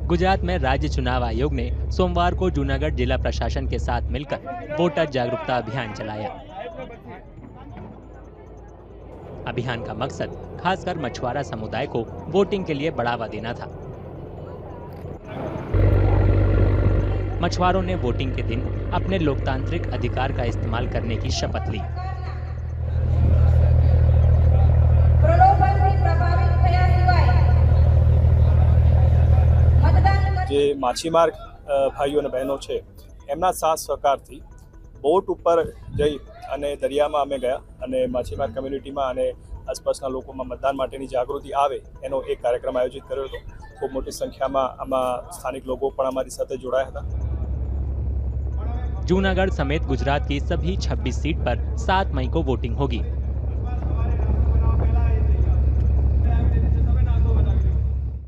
गुजरात में राज्य चुनाव आयोग ने सोमवार को जूनागढ़ जिला प्रशासन के साथ मिलकर वोटर जागरूकता अभियान चलाया। अभियान का मकसद खासकर मछुआरा समुदाय को वोटिंग के लिए बढ़ावा देना था। मछुआरों ने वोटिंग के दिन अपने लोकतांत्रिक अधिकार का इस्तेमाल करने की शपथ ली। જે માછીમાર ભાઈઓ અને બહેનો છે એમના સાથ સહકારથી બોટ ઉપર જઈ અને દરિયામાં અમે ગયા અને માછીમાર કમ્યુનિટીમાં અને આસપાસના લોકોમાં મતદાન માટેની જાગૃતિ આવે એનો એક કાર્યક્રમ આયોજિત કર્યો હતો। ખૂબ મોટી સંખ્યામાં આમાં સ્થાનિક લોકો પણ અમારી સાથે જોડાયા હતા। जूनागढ़ समेत गुजरात की सभी 26 सीट पर 7 मई को वोटिंग होगी।